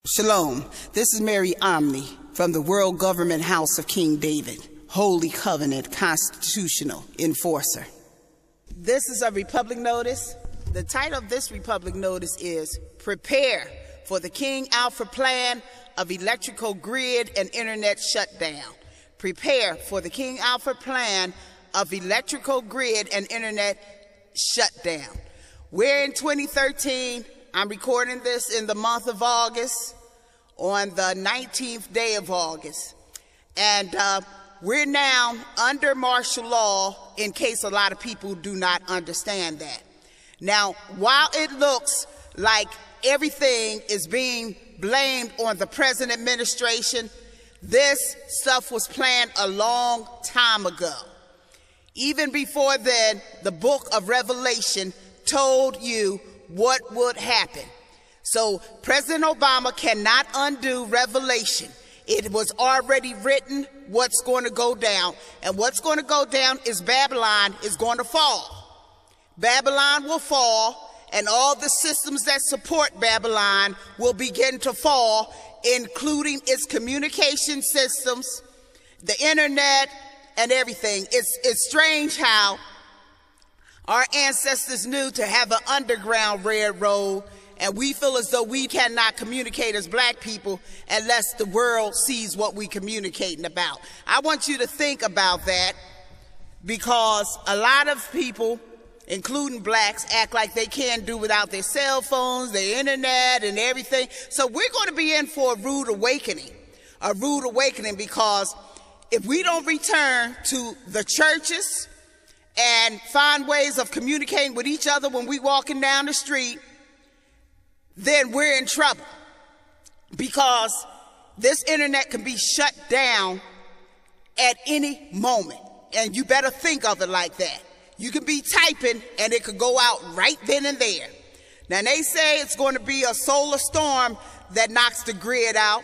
Shalom, this is Mary Omni from the World Government House of King David, Holy Covenant Constitutional Enforcer. This is a Republic Notice. The title of this Republic Notice is Prepare for the King Alfred Plan of Electrical Grid and Internet Shutdown. Prepare for the King Alfred Plan of Electrical Grid and Internet Shutdown. We're in 2013. I'm recording this in the month of August, on the 19th day of August. And we're now under martial law, in case a lot of people do not understand that. Now, while it looks like everything is being blamed on the present administration, this stuff was planned a long time ago. Even before then, the book of Revelation told you what would happen. So President Obama cannot undo Revelation. It was already written what's going to go down. And what's going to go down is Babylon is going to fall. Babylon will fall, and all the systems that support Babylon will begin to fall, including its communication systems, the internet, and everything. It's strange how our ancestors knew to have an underground railroad, and we feel as though we cannot communicate as black people unless the world sees what we're communicating about. I want you to think about that, because a lot of people, including blacks, act like they can't do without their cell phones, their internet, and everything. So we're going to be in for a rude awakening, because if we don't return to the churches and find ways of communicating with each other when we walking down the street, then we're in trouble, because this internet can be shut down at any moment, and you better think of it like that. You can be typing and it could go out right then and there. Now they say it's going to be a solar storm that knocks the grid out,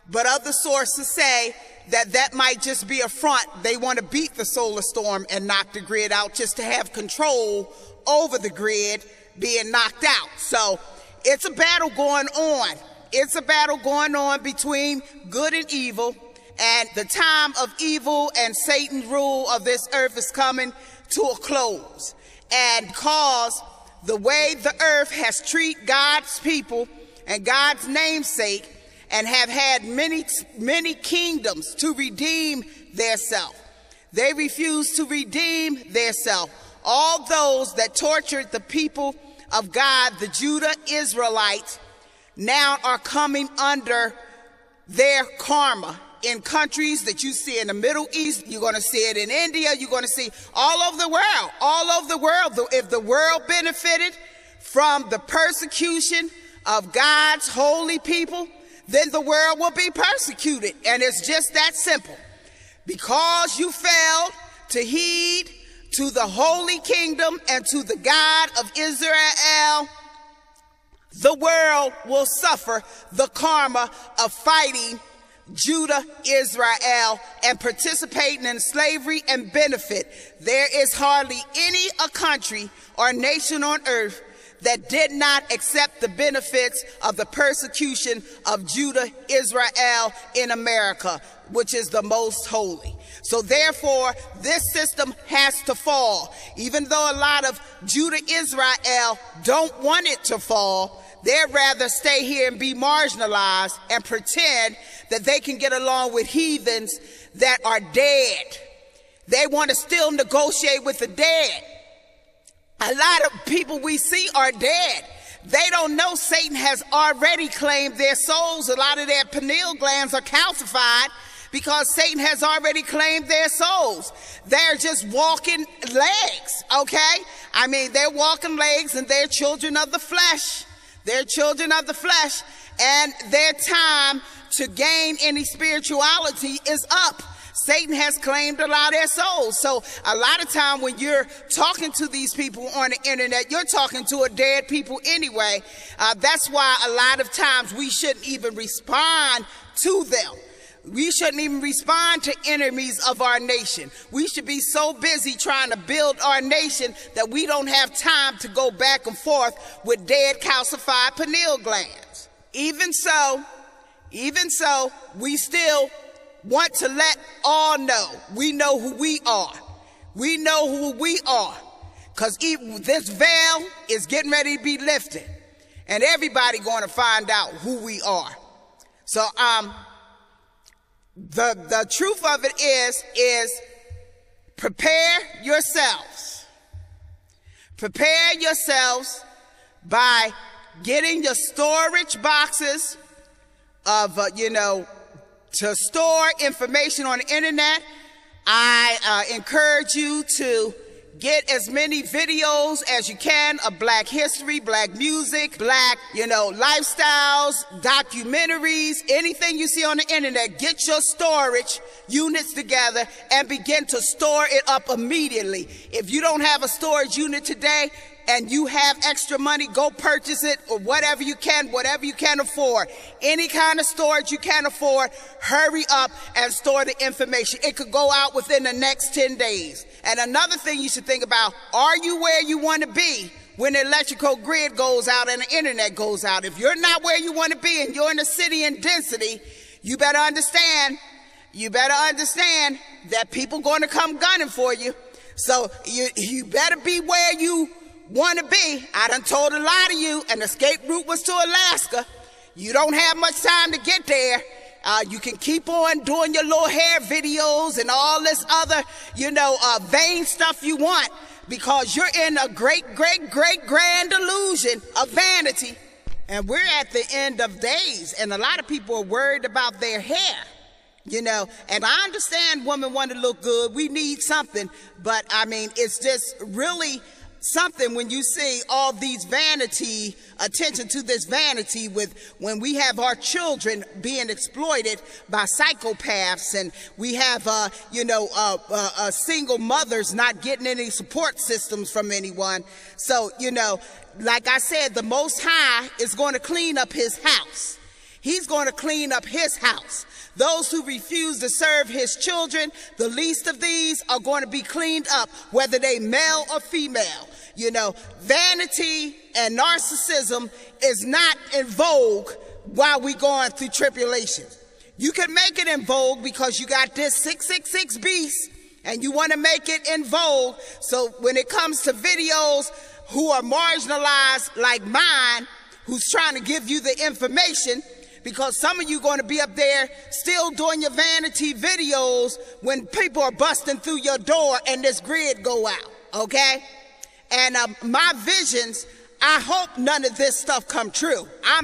but other sources say that that might just be a front. They want to beat the solar storm and knock the grid out just to have control over the grid being knocked out. So it's a battle going on. It's a battle going on between good and evil, and the time of evil and Satan's rule of this earth is coming to a close. And because the way the earth has treated God's people and God's namesake, and have had many kingdoms to redeem theirself, they refuse to redeem theirself. All those that tortured the people of God, the Judah Israelites, now are coming under their karma in countries that you see in the Middle East. You're going to see it in India. You're going to see all over the world. All over the world. If the world benefited from the persecution of God's holy people, then the world will be persecuted. And it's just that simple. Because you failed to heed to the holy kingdom and to the God of Israel, the world will suffer the karma of fighting Judah, Israel, and participating in slavery and benefit. There is hardly any a country or nation on earth that did not accept the benefits of the persecution of Judah, Israel in America, which is the most holy. So therefore, this system has to fall. Even though a lot of Judah, Israel don't want it to fall, they'd rather stay here and be marginalized and pretend that they can get along with heathens that are dead. They want to still negotiate with the dead. A lot of people we see are dead. They don't know Satan has already claimed their souls. A lot of their pineal glands are calcified because Satan has already claimed their souls. They're just walking legs, okay? I mean, they're walking legs, and they're children of the flesh. They're children of the flesh, and their time to gain any spirituality is up. Satan has claimed a lot of their souls. So a lot of time when you're talking to these people on the internet, you're talking to a dead people anyway. That's why a lot of times we shouldn't even respond to them. We shouldn't even respond to enemies of our nation. We should be so busy trying to build our nation that we don't have time to go back and forth with dead calcified pineal glands. Even so, we still want to let all know. We know who we are. We know who we are. Because this veil is getting ready to be lifted. And everybody going to find out who we are. So, the truth of it is prepare yourselves. Prepare yourselves by getting your storage boxes of, to store information on the internet. I encourage you to get as many videos as you can of Black history, Black music, Black, lifestyles, documentaries, anything you see on the internet. Get your storage units together and begin to store it up immediately. If you don't have a storage unit today and you have extra money, go purchase it, or whatever you can afford. Any kind of storage you can afford, hurry up and store the information. It could go out within the next 10 days. And another thing you should think about, are you where you want to be when the electrical grid goes out and the internet goes out? If you're not where you want to be and you're in a city in density, you better understand that people going to come gunning for you. So you better be where you want to be. I done told a lot of you an escape route was to Alaska. You don't have much time to get there. You can keep on doing your little hair videos and all this other, vain stuff you want, because you're in a great grand illusion of vanity. And we're at the end of days, and a lot of people are worried about their hair, and I understand women want to look good. We need something, but I mean, it's just really something when you see all these attention to this vanity when we have our children being exploited by psychopaths, and we have, single mothers not getting any support systems from anyone. So, like I said, the Most High is going to clean up his house. He's going to clean up his house. Those who refuse to serve his children, the least of these, are going to be cleaned up, whether they male or female. Vanity and narcissism is not in vogue while we're going through tribulation. You can make it in vogue because you got this 666 beast and you want to make it in vogue. So when it comes to videos who are marginalized like mine, who's trying to give you the information, because some of you going to be up there still doing your vanity videos when people are busting through your door and this grid go out, okay? And my visions, I hope none of this stuff come true. I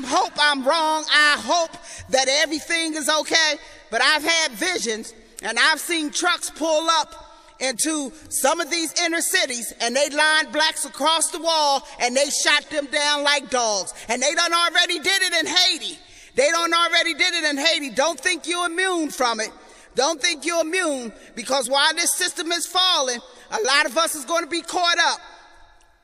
hope I'm wrong. I hope that everything is okay. But I've had visions, and I've seen trucks pull up into some of these inner cities, and they lined blacks across the wall, and they shot them down like dogs. And they done already did it in Haiti. Don't think you're immune from it. Don't think you're immune, because while this system is falling, a lot of us is going to be caught up,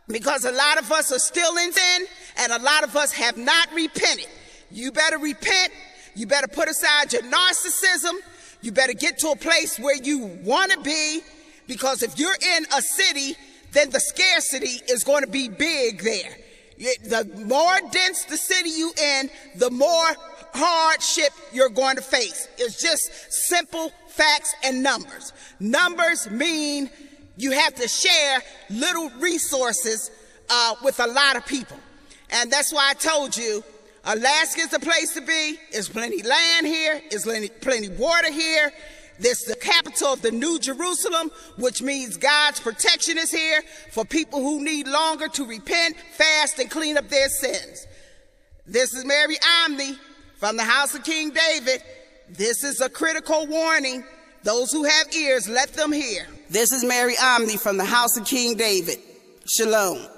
because a lot of us are still in sin, and a lot of us have not repented. You better repent. You better put aside your narcissism. You better get to a place where you want to be, because if you're in a city, then the scarcity is going to be big there. The more dense the city you in, the more hardship you're going to face. It's just simple facts and numbers. Numbers mean you have to share little resources with a lot of people. And that's why I told you, Alaska is the place to be. There's plenty land here. There's plenty water here. This is the capital of the New Jerusalem, which means God's protection is here for people who need longer to repent, fast, and clean up their sins. This is Mary Omni from the house of King David. This is a critical warning. Those who have ears, let them hear. This is Mary Omni from the house of King David. Shalom.